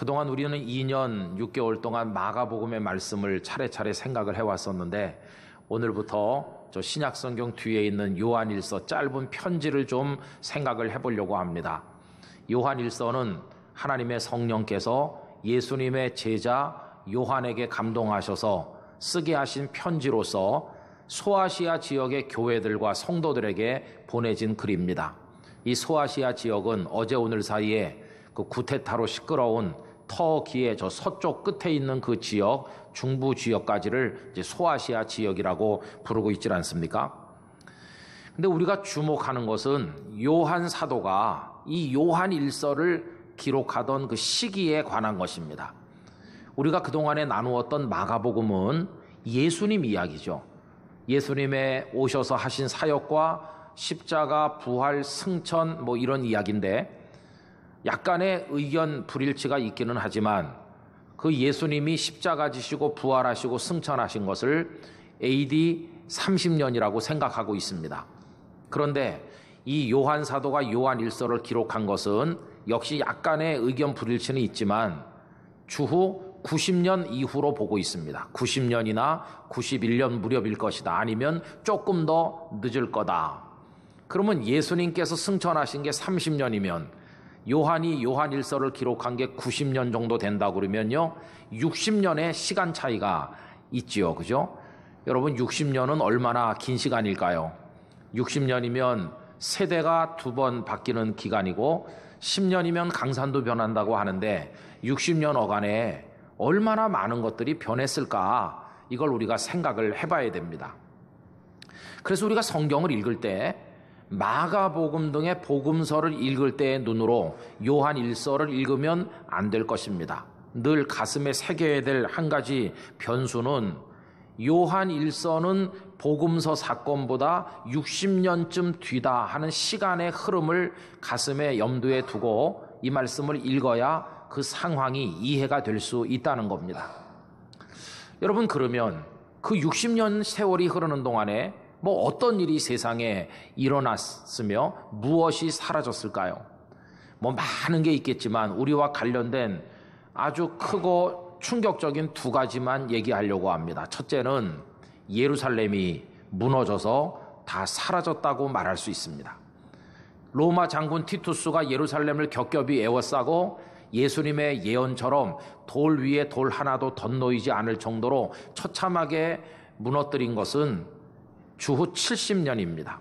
그동안 우리는 2년 6개월 동안 마가복음의 말씀을 차례차례 생각을 해왔었는데 오늘부터 저 신약성경 뒤에 있는 요한일서 짧은 편지를 좀 생각을 해보려고 합니다. 요한일서는 하나님의 성령께서 예수님의 제자 요한에게 감동하셔서 쓰게 하신 편지로서 소아시아 지역의 교회들과 성도들에게 보내진 글입니다. 이 소아시아 지역은 어제 오늘 사이에 그 구테타로 시끄러운 터키의 저 서쪽 끝에 있는 그 지역, 중부 지역까지를 이제 소아시아 지역이라고 부르고 있지 않습니까? 근데 우리가 주목하는 것은 요한 사도가 이 요한 일서를 기록하던 그 시기에 관한 것입니다. 우리가 그동안에 나누었던 마가복음은 예수님 이야기죠. 예수님의 오셔서 하신 사역과 십자가, 부활, 승천 뭐 이런 이야기인데 약간의 의견 불일치가 있기는 하지만 그 예수님이 십자가 지시고 부활하시고 승천하신 것을 AD 30년이라고 생각하고 있습니다. 그런데 이 요한 사도가 요한 일서를 기록한 것은 역시 약간의 의견 불일치는 있지만 주후 90년 이후로 보고 있습니다. 90년이나 91년 무렵일 것이다. 아니면 조금 더 늦을 거다. 그러면 예수님께서 승천하신 게 30년이면 요한이 요한일서를 기록한 게 90년 정도 된다고 그러면요 60년의 시간 차이가 있지요. 그죠? 여러분 60년은 얼마나 긴 시간일까요? 60년이면 세대가 2번 바뀌는 기간이고 10년이면 강산도 변한다고 하는데 60년 어간에 얼마나 많은 것들이 변했을까 이걸 우리가 생각을 해봐야 됩니다. 그래서 우리가 성경을 읽을 때 마가복음 등의 복음서를 읽을 때의 눈으로 요한일서를 읽으면 안 될 것입니다. 늘 가슴에 새겨야 될 한 가지 변수는 요한일서는 복음서 사건보다 60년쯤 뒤다 하는 시간의 흐름을 가슴에 염두에 두고 이 말씀을 읽어야 그 상황이 이해가 될 수 있다는 겁니다. 여러분 그러면 그 60년 세월이 흐르는 동안에 뭐 어떤 일이 세상에 일어났으며 무엇이 사라졌을까요? 뭐 많은 게 있겠지만 우리와 관련된 아주 크고 충격적인 2가지만 얘기하려고 합니다. 첫째는 예루살렘이 무너져서 다 사라졌다고 말할 수 있습니다. 로마 장군 티투스가 예루살렘을 겹겹이 에워싸고 예수님의 예언처럼 돌 위에 돌 하나도 덧놓이지 않을 정도로 처참하게 무너뜨린 것은 주후 70년입니다.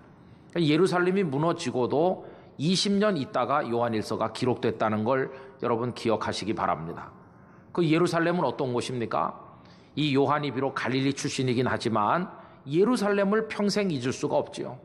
예루살렘이 무너지고도 20년 있다가 요한일서가 기록됐다는 걸 여러분 기억하시기 바랍니다. 그 예루살렘은 어떤 곳입니까? 이 요한이 비록 갈릴리 출신이긴 하지만 예루살렘을 평생 잊을 수가 없지요.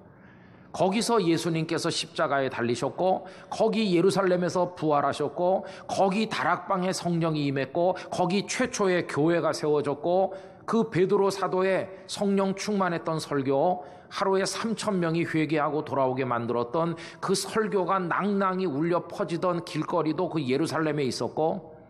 거기서 예수님께서 십자가에 달리셨고 거기 예루살렘에서 부활하셨고 거기 다락방에 성령이 임했고 거기 최초의 교회가 세워졌고 그 베드로 사도의 성령 충만했던 설교, 하루에 3,000명이 회개하고 돌아오게 만들었던 그 설교가 낭낭이 울려 퍼지던 길거리도 그 예루살렘에 있었고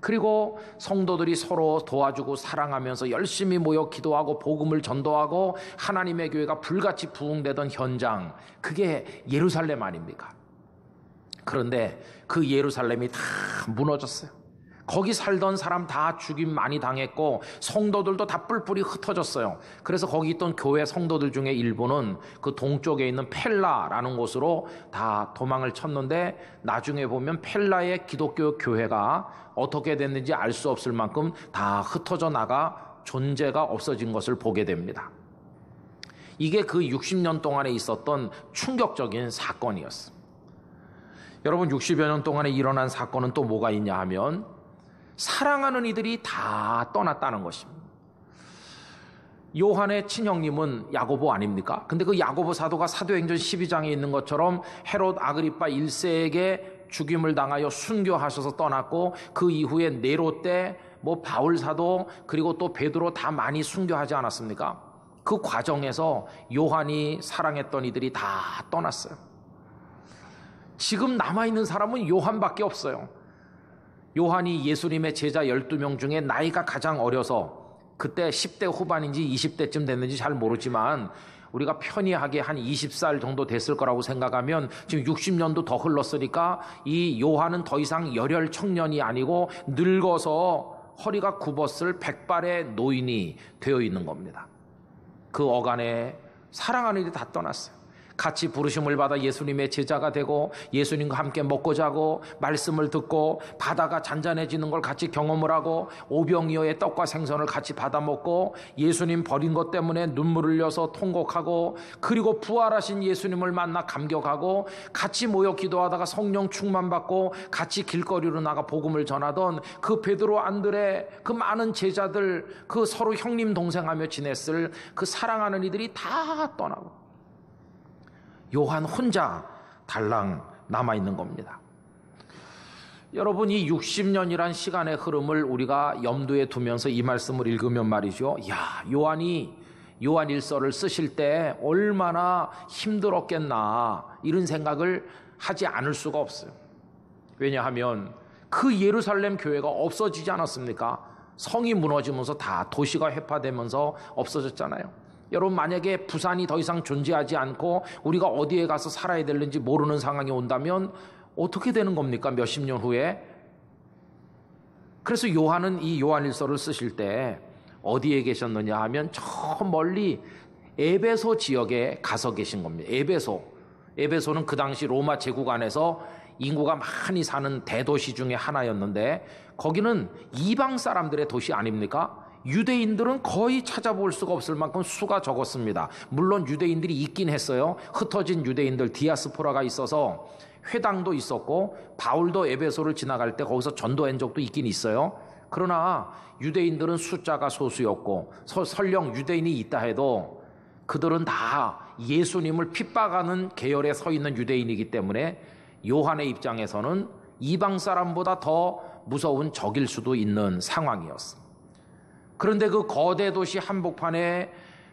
그리고 성도들이 서로 도와주고 사랑하면서 열심히 모여 기도하고 복음을 전도하고 하나님의 교회가 불같이 부흥되던 현장, 그게 예루살렘 아닙니까? 그런데 그 예루살렘이 다 무너졌어요. 거기 살던 사람 다 죽임 많이 당했고 성도들도 다 뿔뿔이 흩어졌어요. 그래서 거기 있던 교회 성도들 중에 일부는 그 동쪽에 있는 펠라라는 곳으로 다 도망을 쳤는데 나중에 보면 펠라의 기독교 교회가 어떻게 됐는지 알 수 없을 만큼 다 흩어져 나가 존재가 없어진 것을 보게 됩니다. 이게 그 60년 동안에 있었던 충격적인 사건이었습니다. 여러분 60여 년 동안에 일어난 사건은 또 뭐가 있냐 하면 사랑하는 이들이 다 떠났다는 것입니다. 요한의 친형님은 야고보 아닙니까? 근데 그 야고보 사도가 사도행전 12장에 있는 것처럼 헤롯 아그리파 1세에게 죽임을 당하여 순교하셔서 떠났고 그 이후에 네로 때 뭐 바울 사도 그리고 또 베드로 다 많이 순교하지 않았습니까? 그 과정에서 요한이 사랑했던 이들이 다 떠났어요. 지금 남아있는 사람은 요한밖에 없어요. 요한이 예수님의 제자 12명 중에 나이가 가장 어려서 그때 10대 후반인지 20대쯤 됐는지 잘 모르지만 우리가 편히하게 한 20살 정도 됐을 거라고 생각하면 지금 60년도 더 흘렀으니까 이 요한은 더 이상 열혈 청년이 아니고 늙어서 허리가 굽었을 백발의 노인이 되어 있는 겁니다. 그 어간에 사랑하는 일이 다 떠났어요. 같이 부르심을 받아 예수님의 제자가 되고 예수님과 함께 먹고 자고 말씀을 듣고 바다가 잔잔해지는 걸 같이 경험을 하고 오병이어의 떡과 생선을 같이 받아 먹고 예수님 버린 것 때문에 눈물을 흘려서 통곡하고 그리고 부활하신 예수님을 만나 감격하고 같이 모여 기도하다가 성령 충만받고 같이 길거리로 나가 복음을 전하던 그 베드로 안드레 그 많은 제자들 그 서로 형님 동생하며 지냈을 그 사랑하는 이들이 다 떠나고 요한 혼자 달랑 남아있는 겁니다. 여러분, 이 60년이란 시간의 흐름을 우리가 염두에 두면서 이 말씀을 읽으면 말이죠. 요한이 요한일서를 쓰실 때 얼마나 힘들었겠나 이런 생각을 하지 않을 수가 없어요. 왜냐하면 그 예루살렘 교회가 없어지지 않았습니까? 성이 무너지면서 다 도시가 회파되면서 없어졌잖아요. 여러분, 만약에 부산이 더 이상 존재하지 않고 우리가 어디에 가서 살아야 되는지 모르는 상황이 온다면 어떻게 되는 겁니까? 몇십 년 후에. 그래서 요한은 이 요한일서를 쓰실 때 어디에 계셨느냐 하면 저 멀리 에베소 지역에 가서 계신 겁니다. 에베소는 그 당시 로마 제국 안에서 인구가 많이 사는 대도시 중에 하나였는데 거기는 이방 사람들의 도시 아닙니까? 유대인들은 거의 찾아볼 수가 없을 만큼 수가 적었습니다. 물론 유대인들이 있긴 했어요. 흩어진 유대인들 디아스포라가 있어서 회당도 있었고 바울도 에베소를 지나갈 때 거기서 전도한 적도 있긴 있어요. 그러나 유대인들은 숫자가 소수였고 설령 유대인이 있다 해도 그들은 다 예수님을 핍박하는 계열에 서 있는 유대인이기 때문에 요한의 입장에서는 이방 사람보다 더 무서운 적일 수도 있는 상황이었습니다. 그런데 그 거대 도시 한복판에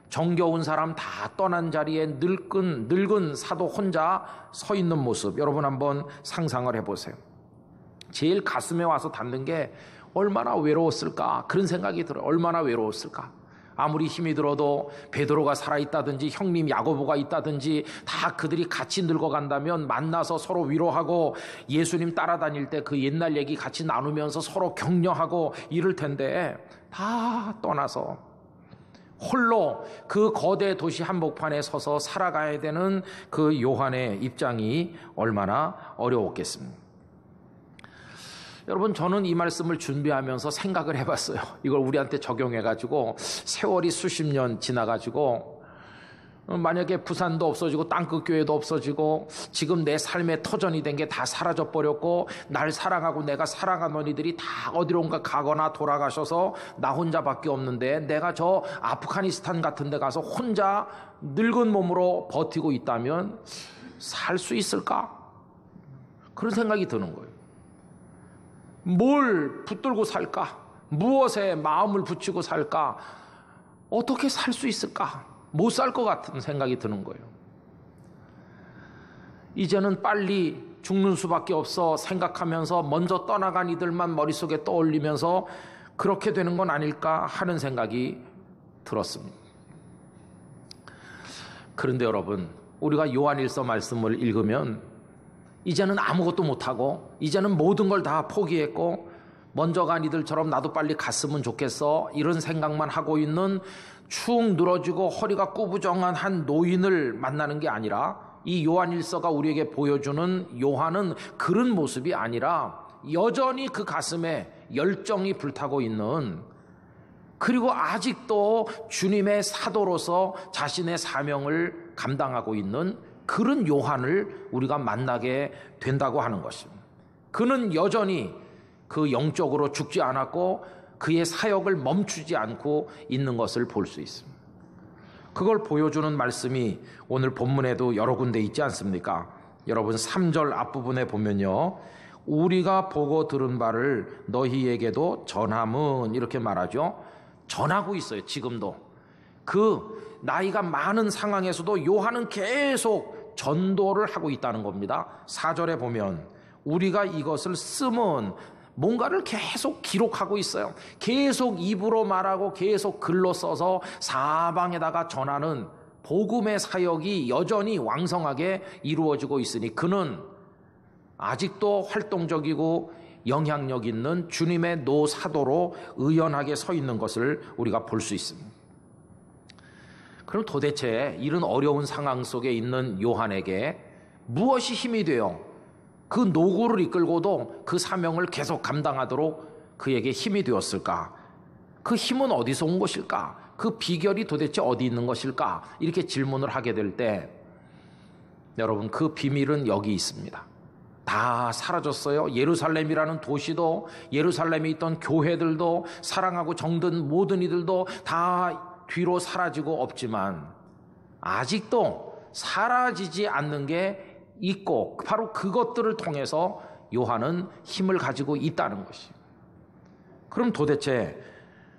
정겨운 사람 다 떠난 자리에 늙은 사도 혼자 서 있는 모습, 여러분 한번 상상을 해보세요. 제일 가슴에 와서 닿는 게 얼마나 외로웠을까 그런 생각이 들어요. 얼마나 외로웠을까. 아무리 힘이 들어도 베드로가 살아있다든지 형님 야고보가 있다든지 다 그들이 같이 늙어간다면 만나서 서로 위로하고 예수님 따라다닐 때 그 옛날 얘기 같이 나누면서 서로 격려하고 이럴 텐데 다 떠나서 홀로 그 거대 도시 한복판에 서서 살아가야 되는 그 요한의 입장이 얼마나 어려웠겠습니까? 여러분, 저는 이 말씀을 준비하면서 생각을 해봤어요. 이걸 우리한테 적용해가지고 세월이 수십 년 지나가지고 만약에 부산도 없어지고 땅끝 교회도 없어지고 지금 내 삶의 터전이 된 게 다 사라져버렸고 날 사랑하고 내가 사랑한 너희들이 다 어디론가 가거나 돌아가셔서 나 혼자밖에 없는데 내가 저 아프가니스탄 같은 데 가서 혼자 늙은 몸으로 버티고 있다면 살 수 있을까? 그런 생각이 드는 거예요. 뭘 붙들고 살까? 무엇에 마음을 붙이고 살까? 어떻게 살 수 있을까? 못 살 것 같은 생각이 드는 거예요. 이제는 빨리 죽는 수밖에 없어 생각하면서 먼저 떠나간 이들만 머릿속에 떠올리면서 그렇게 되는 건 아닐까 하는 생각이 들었습니다. 그런데 여러분, 우리가 요한일서 말씀을 읽으면 이제는 아무것도 못하고 이제는 모든 걸 다 포기했고 먼저 간 이들처럼 나도 빨리 갔으면 좋겠어 이런 생각만 하고 있는 축 늘어지고 허리가 꾸부정한 한 노인을 만나는 게 아니라 이 요한일서가 우리에게 보여주는 요한은 그런 모습이 아니라 여전히 그 가슴에 열정이 불타고 있는, 그리고 아직도 주님의 사도로서 자신의 사명을 감당하고 있는 그런 요한을 우리가 만나게 된다고 하는 것입니다. 그는 여전히 그 영적으로 죽지 않았고 그의 사역을 멈추지 않고 있는 것을 볼 수 있습니다. 그걸 보여주는 말씀이 오늘 본문에도 여러 군데 있지 않습니까? 여러분 3절 앞부분에 보면요, 우리가 보고 들은 바를 너희에게도 전함은, 이렇게 말하죠. 전하고 있어요. 지금도 그 나이가 많은 상황에서도 요한은 계속 전도를 하고 있다는 겁니다. 4절에 보면 우리가 이것을 쓰면, 뭔가를 계속 기록하고 있어요. 계속 입으로 말하고 계속 글로 써서 사방에다가 전하는 복음의 사역이 여전히 왕성하게 이루어지고 있으니 그는 아직도 활동적이고 영향력 있는 주님의 노사도로 의연하게 서 있는 것을 우리가 볼 수 있습니다. 그럼 도대체 이런 어려운 상황 속에 있는 요한에게 무엇이 힘이 되어 그 노고를 이끌고도 그 사명을 계속 감당하도록 그에게 힘이 되었을까? 그 힘은 어디서 온 것일까? 그 비결이 도대체 어디 있는 것일까? 이렇게 질문을 하게 될 때 여러분, 그 비밀은 여기 있습니다. 다 사라졌어요. 예루살렘이라는 도시도, 예루살렘에 있던 교회들도, 사랑하고 정든 모든 이들도 다 뒤로 사라지고 없지만 아직도 사라지지 않는 게 있고 바로 그것들을 통해서 요한은 힘을 가지고 있다는 것이에요. 그럼 도대체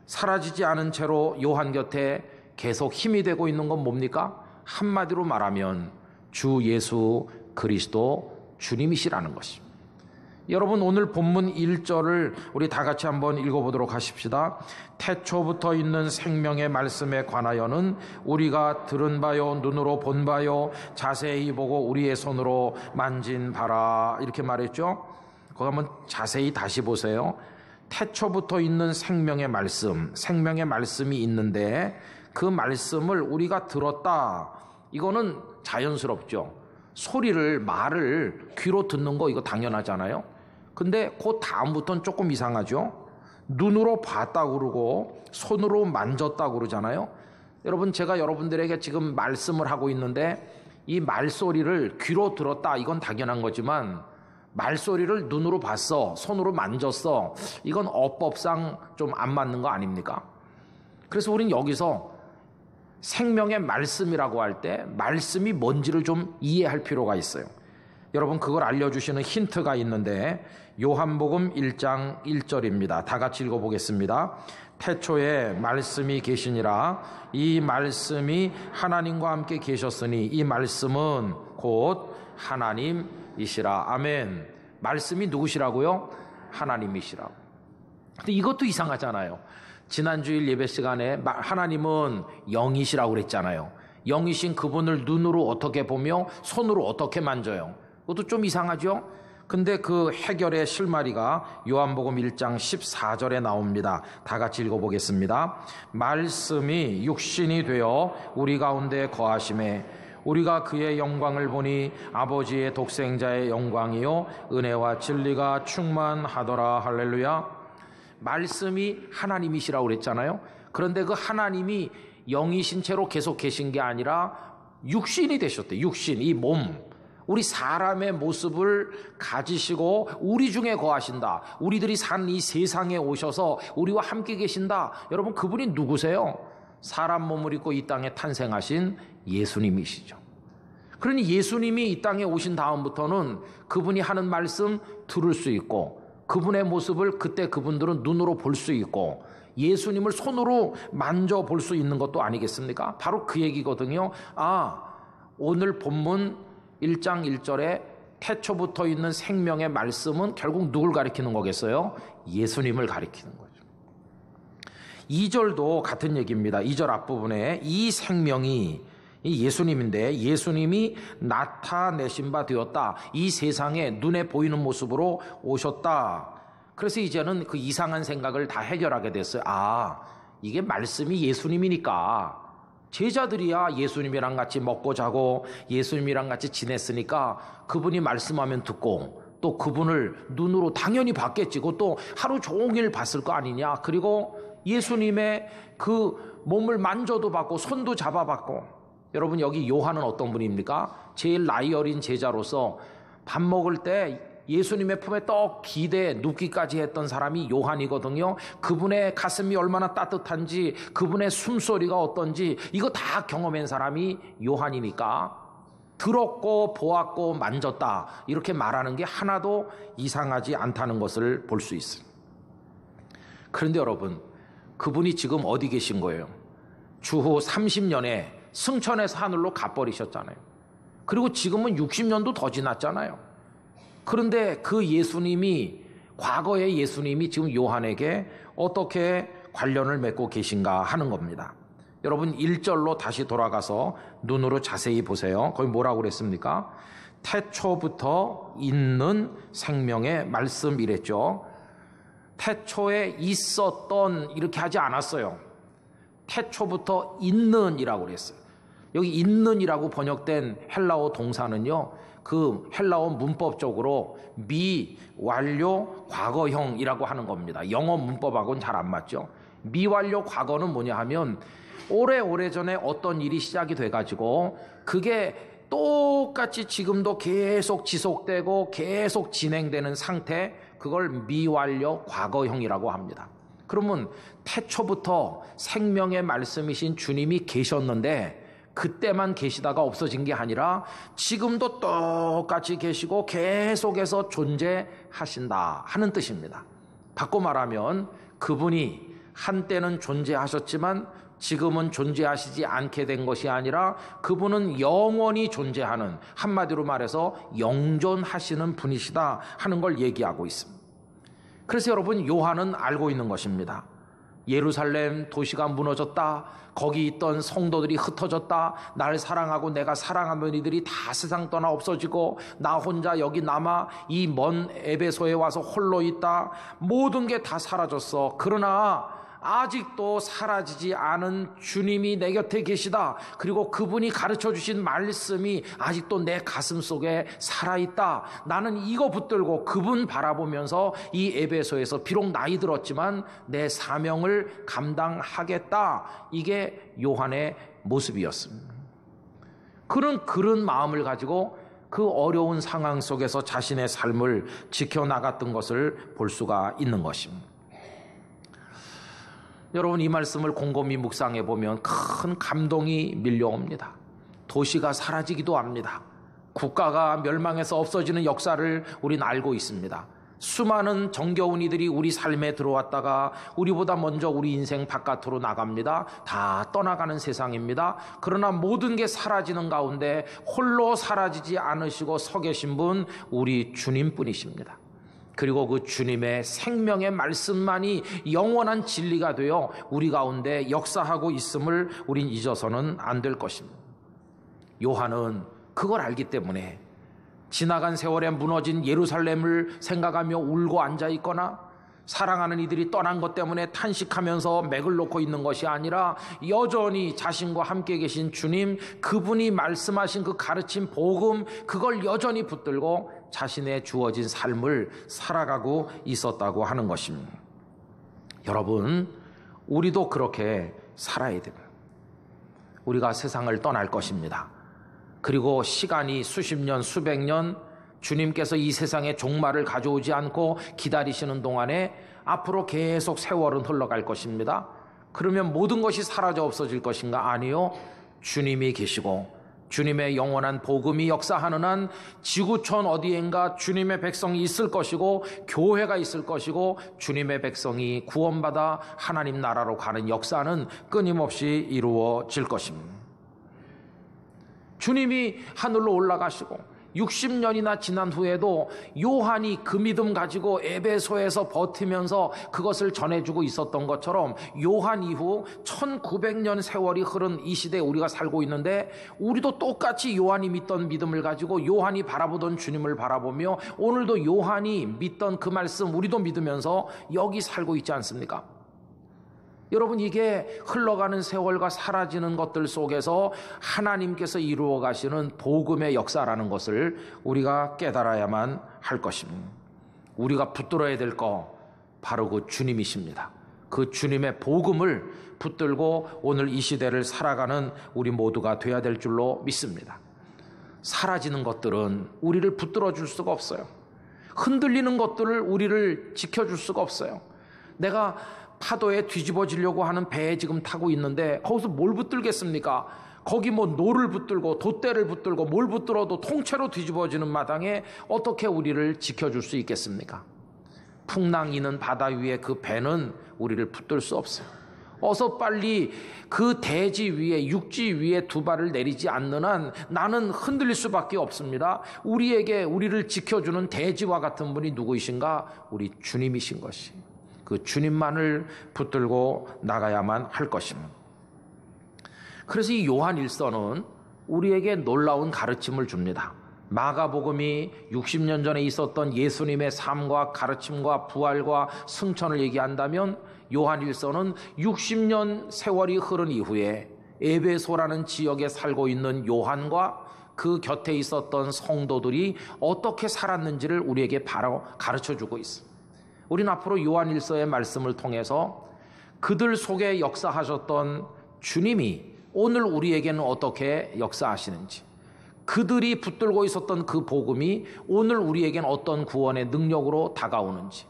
사라지지 않은 채로 요한 곁에 계속 힘이 되고 있는 건 뭡니까? 한마디로 말하면 주 예수 그리스도 주님이시라는 것입니다. 여러분, 오늘 본문 1절을 우리 다 같이 한번 읽어보도록 하십시다. 태초부터 있는 생명의 말씀에 관하여는 우리가 들은 바요, 눈으로 본 바요, 자세히 보고 우리의 손으로 만진 바라, 이렇게 말했죠. 거기 한번 자세히 다시 보세요. 태초부터 있는 생명의 말씀, 생명의 말씀이 있는데 그 말씀을 우리가 들었다. 이거는 자연스럽죠. 소리를, 말을 귀로 듣는 거 이거 당연하잖아요. 근데 그 다음부터는 조금 이상하죠. 눈으로 봤다고 그러고 손으로 만졌다고 그러잖아요. 여러분, 제가 여러분들에게 지금 말씀을 하고 있는데 이 말소리를 귀로 들었다, 이건 당연한 거지만 말소리를 눈으로 봤어, 손으로 만졌어, 이건 어법상 좀 안 맞는 거 아닙니까? 그래서 우리는 여기서 생명의 말씀이라고 할 때 말씀이 뭔지를 좀 이해할 필요가 있어요. 여러분, 그걸 알려주시는 힌트가 있는데 요한복음 1장 1절입니다. 다 같이 읽어보겠습니다. 태초에 말씀이 계시니라. 이 말씀이 하나님과 함께 계셨으니 이 말씀은 곧 하나님이시라. 아멘. 말씀이 누구시라고요? 하나님이시라고. 근데 이것도 이상하잖아요. 지난주일 예배 시간에 하나님은 영이시라고 그랬잖아요. 영이신 그분을 눈으로 어떻게 보며 손으로 어떻게 만져요? 그것도 좀 이상하죠? 근데 그 해결의 실마리가 요한복음 1장 14절에 나옵니다. 다 같이 읽어보겠습니다. 말씀이 육신이 되어 우리 가운데 거하심에 우리가 그의 영광을 보니 아버지의 독생자의 영광이요 은혜와 진리가 충만하더라. 할렐루야. 말씀이 하나님이시라고 그랬잖아요. 그런데 그 하나님이 영이신 채로 계속 계신 게 아니라 육신이 되셨대요. 육신, 이 몸, 우리 사람의 모습을 가지시고 우리 중에 거하신다. 우리들이 산 이 세상에 오셔서 우리와 함께 계신다. 여러분, 그분이 누구세요? 사람 몸을 입고 이 땅에 탄생하신 예수님이시죠. 그러니 예수님이 이 땅에 오신 다음부터는 그분이 하는 말씀 들을 수 있고 그분의 모습을 그때 그분들은 눈으로 볼 수 있고 예수님을 손으로 만져볼 수 있는 것도 아니겠습니까? 바로 그 얘기거든요. 오늘 본문 1장 1절에 태초부터 있는 생명의 말씀은 결국 누굴 가리키는 거겠어요? 예수님을 가리키는 거죠. 2절도 같은 얘기입니다. 2절 앞부분에 이 생명이 예수님인데 예수님이 나타내신 바 되었다. 이 세상에 눈에 보이는 모습으로 오셨다. 그래서 이제는 그 이상한 생각을 다 해결하게 됐어요. 이게 말씀이 예수님이니까 제자들이야 예수님이랑 같이 먹고 자고 예수님이랑 같이 지냈으니까 그분이 말씀하면 듣고 또 그분을 눈으로 당연히 봤겠지. 그것도 하루 종일 봤을 거 아니냐. 그리고 예수님의 그 몸을 만져도 봤고 손도 잡아봤고. 여러분, 여기 요한은 어떤 분입니까? 제일 나이 어린 제자로서 밥 먹을 때 예수님의 품에 떡 기대 눕기까지 했던 사람이 요한이거든요. 그분의 가슴이 얼마나 따뜻한지 그분의 숨소리가 어떤지 이거 다 경험한 사람이 요한이니까 들었고 보았고 만졌다 이렇게 말하는 게 하나도 이상하지 않다는 것을 볼 수 있습니다. 그런데 여러분, 그분이 지금 어디 계신 거예요? 주후 30년에 승천해서 하늘로 가버리셨잖아요. 그리고 지금은 60년도 더 지났잖아요. 그런데 그 예수님이, 과거의 예수님이 지금 요한에게 어떻게 관련을 맺고 계신가 하는 겁니다. 여러분 1절로 다시 돌아가서 눈으로 자세히 보세요. 거기 뭐라고 그랬습니까? 태초부터 있는 생명의 말씀 이랬죠. 태초에 있었던 이렇게 하지 않았어요. 태초부터 있는이라고 그랬어요. 여기 있는이라고 번역된 헬라어 동사는요, 그 헬라어 문법적으로 미완료 과거형이라고 하는 겁니다. 영어 문법하고는 잘 안 맞죠. 미완료 과거는 뭐냐 하면 오래전에 어떤 일이 시작이 돼가지고 그게 똑같이 지금도 계속 지속되고 계속 진행되는 상태, 그걸 미완료 과거형이라고 합니다. 그러면 태초부터 생명의 말씀이신 주님이 계셨는데 그때만 계시다가 없어진 게 아니라 지금도 똑같이 계시고 계속해서 존재하신다 하는 뜻입니다. 바꿔 말하면 그분이 한때는 존재하셨지만 지금은 존재하시지 않게 된 것이 아니라 그분은 영원히 존재하는, 한마디로 말해서 영존하시는 분이시다 하는 걸 얘기하고 있습니다. 그래서 여러분, 요한은 알고 있는 것입니다. 예루살렘 도시가 무너졌다, 거기 있던 성도들이 흩어졌다, 나를 사랑하고 내가 사랑하는 이들이 다 세상 떠나 없어지고 나 혼자 여기 남아 이 먼 에베소에 와서 홀로 있다, 모든 게 다 사라졌어. 그러나 아직도 사라지지 않은 주님이 내 곁에 계시다. 그리고 그분이 가르쳐 주신 말씀이 아직도 내 가슴 속에 살아있다. 나는 이거 붙들고 그분 바라보면서 이 에베소에서 비록 나이 들었지만 내 사명을 감당하겠다. 이게 요한의 모습이었습니다. 그런 마음을 가지고 그 어려운 상황 속에서 자신의 삶을 지켜나갔던 것을 볼 수가 있는 것입니다. 여러분, 이 말씀을 곰곰이 묵상해 보면 큰 감동이 밀려옵니다. 도시가 사라지기도 합니다. 국가가 멸망해서 없어지는 역사를 우린 알고 있습니다. 수많은 정겨운 이들이 우리 삶에 들어왔다가 우리보다 먼저 우리 인생 바깥으로 나갑니다. 다 떠나가는 세상입니다. 그러나 모든 게 사라지는 가운데 홀로 사라지지 않으시고 서 계신 분, 우리 주님뿐이십니다. 그리고 그 주님의 생명의 말씀만이 영원한 진리가 되어 우리 가운데 역사하고 있음을 우린 잊어서는 안 될 것입니다. 요한은 그걸 알기 때문에 지나간 세월에 무너진 예루살렘을 생각하며 울고 앉아있거나 사랑하는 이들이 떠난 것 때문에 탄식하면서 맥을 놓고 있는 것이 아니라 여전히 자신과 함께 계신 주님, 그분이 말씀하신 그 가르침 복음, 그걸 여전히 붙들고 자신의 주어진 삶을 살아가고 있었다고 하는 것입니다. 여러분, 우리도 그렇게 살아야 됩니다. 우리가 세상을 떠날 것입니다. 그리고 시간이 수십 년, 수백 년 주님께서 이 세상에 종말을 가져오지 않고 기다리시는 동안에 앞으로 계속 세월은 흘러갈 것입니다. 그러면 모든 것이 사라져 없어질 것인가? 아니요. 주님이 계시고 주님의 영원한 복음이 역사하는 한 지구촌 어디엔가 주님의 백성이 있을 것이고 교회가 있을 것이고 주님의 백성이 구원받아 하나님 나라로 가는 역사는 끊임없이 이루어질 것입니다. 주님이 하늘로 올라가시고 60년이나 지난 후에도 요한이 그 믿음 가지고 에베소에서 버티면서 그것을 전해주고 있었던 것처럼 요한 이후 1900년 세월이 흐른 이 시대에 우리가 살고 있는데 우리도 똑같이 요한이 믿던 믿음을 가지고 요한이 바라보던 주님을 바라보며 오늘도 요한이 믿던 그 말씀 우리도 믿으면서 여기 살고 있지 않습니까? 여러분, 이게 흘러가는 세월과 사라지는 것들 속에서 하나님께서 이루어 가시는 복음의 역사라는 것을 우리가 깨달아야만 할 것입니다. 우리가 붙들어야 될 거 바로 그 주님이십니다. 그 주님의 복음을 붙들고 오늘 이 시대를 살아가는 우리 모두가 돼야 될 줄로 믿습니다. 사라지는 것들은 우리를 붙들어 줄 수가 없어요. 흔들리는 것들을 우리를 지켜줄 수가 없어요. 내가 파도에 뒤집어지려고 하는 배에 지금 타고 있는데 거기서 뭘 붙들겠습니까? 거기 뭐 노를 붙들고 돛대를 붙들고 뭘 붙들어도 통째로 뒤집어지는 마당에 어떻게 우리를 지켜줄 수 있겠습니까? 풍랑이는 바다 위에 그 배는 우리를 붙들 수 없어요. 어서 빨리 그 대지 위에, 육지 위에 두 발을 내리지 않는 한 나는 흔들릴 수밖에 없습니다. 우리를 지켜주는 대지와 같은 분이 누구이신가? 우리 주님이신 것이. 그 주님만을 붙들고 나가야만 할 것입니다. 그래서 이 요한일서는 우리에게 놀라운 가르침을 줍니다. 마가복음이 60년 전에 있었던 예수님의 삶과 가르침과 부활과 승천을 얘기한다면 요한일서는 60년 세월이 흐른 이후에 에베소라는 지역에 살고 있는 요한과 그 곁에 있었던 성도들이 어떻게 살았는지를 우리에게 바로 가르쳐주고 있습니다. 우리는 앞으로 요한일서의 말씀을 통해서 그들 속에 역사하셨던 주님이 오늘 우리에게는 어떻게 역사하시는지, 그들이 붙들고 있었던 그 복음이 오늘 우리에게는 어떤 구원의 능력으로 다가오는지,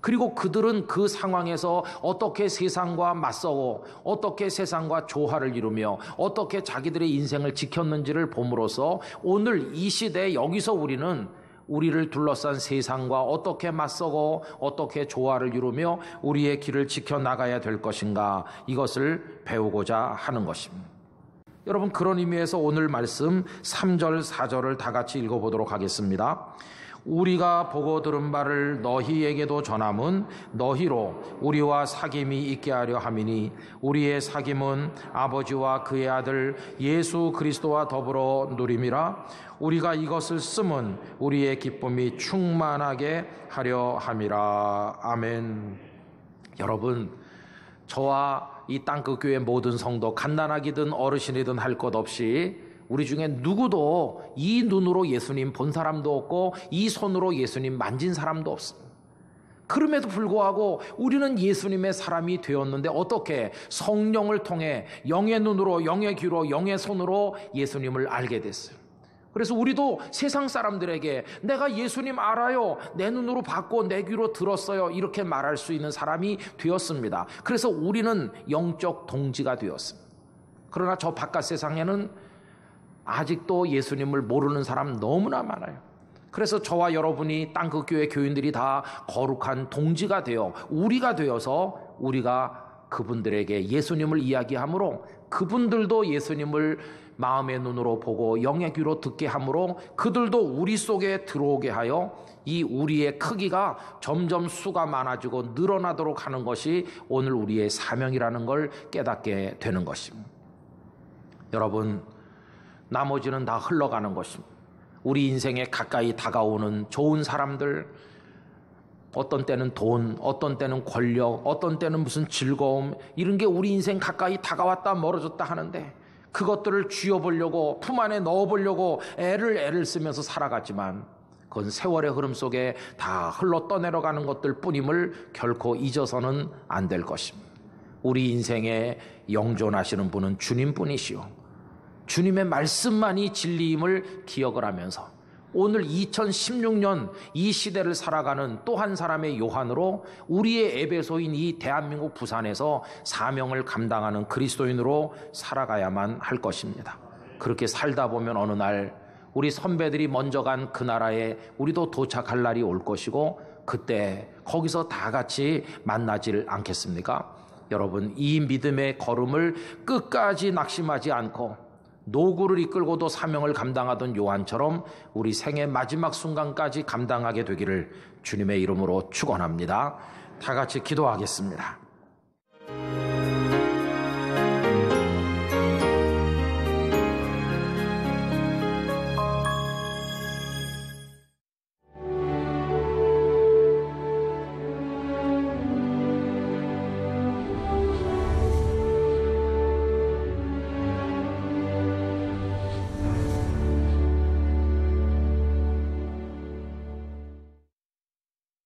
그리고 그들은 그 상황에서 어떻게 세상과 맞서고 어떻게 세상과 조화를 이루며 어떻게 자기들의 인생을 지켰는지를 봄으로써 오늘 이 시대에 여기서 우리는 우리를 둘러싼 세상과 어떻게 맞서고 어떻게 조화를 이루며 우리의 길을 지켜나가야 될 것인가, 이것을 배우고자 하는 것입니다. 여러분, 그런 의미에서 오늘 말씀 3절 4절을 다 같이 읽어보도록 하겠습니다. 우리가 보고 들은 바를 너희에게도 전함은 너희로 우리와 사귐이 있게 하려 함이니 우리의 사귐은 아버지와 그의 아들 예수 그리스도와 더불어 누림이라. 우리가 이것을 쓰면 우리의 기쁨이 충만하게 하려 함이라. 아멘. 여러분, 저와 이 땅끝교회 모든 성도, 갓난아기든 어르신이든 할 것 없이 우리 중에 누구도 이 눈으로 예수님 본 사람도 없고 이 손으로 예수님 만진 사람도 없습니다. 그럼에도 불구하고 우리는 예수님의 사람이 되었는데 어떻게 성령을 통해 영의 눈으로, 영의 귀로, 영의 손으로 예수님을 알게 됐어요. 그래서 우리도 세상 사람들에게 내가 예수님 알아요, 내 눈으로 봤고 내 귀로 들었어요, 이렇게 말할 수 있는 사람이 되었습니다. 그래서 우리는 영적 동지가 되었습니다. 그러나 저 바깥 세상에는 아직도 예수님을 모르는 사람 너무나 많아요. 그래서 저와 여러분이 땅끝교회 교인들이 다 거룩한 동지가 되어 우리가 되어서 우리가 그분들에게 예수님을 이야기함으로 그분들도 예수님을 마음의 눈으로 보고 영의 귀로 듣게 함으로 그들도 우리 속에 들어오게 하여 이 우리의 크기가 점점 수가 많아지고 늘어나도록 하는 것이 오늘 우리의 사명이라는 걸 깨닫게 되는 것입니다. 여러분, 나머지는 다 흘러가는 것입니다. 우리 인생에 가까이 다가오는 좋은 사람들, 어떤 때는 돈, 어떤 때는 권력, 어떤 때는 무슨 즐거움, 이런 게 우리 인생 가까이 다가왔다 멀어졌다 하는데 그것들을 쥐어보려고 품 안에 넣어보려고 애를 쓰면서 살아갔지만 그건 세월의 흐름 속에 다 흘러 떠내려가는 것들 뿐임을 결코 잊어서는 안 될 것입니다. 우리 인생에 영존하시는 분은 주님뿐이시오. 주님의 말씀만이 진리임을 기억을 하면서 오늘 2016년 이 시대를 살아가는 또 한 사람의 요한으로 우리의 에베소인 이 대한민국 부산에서 사명을 감당하는 그리스도인으로 살아가야만 할 것입니다. 그렇게 살다 보면 어느 날 우리 선배들이 먼저 간 그 나라에 우리도 도착할 날이 올 것이고 그때 거기서 다 같이 만나질 않겠습니까? 여러분, 이 믿음의 걸음을 끝까지 낙심하지 않고 노구를 이끌고도 사명을 감당하던 요한처럼 우리 생의 마지막 순간까지 감당하게 되기를 주님의 이름으로 축원합니다. 다 같이 기도하겠습니다.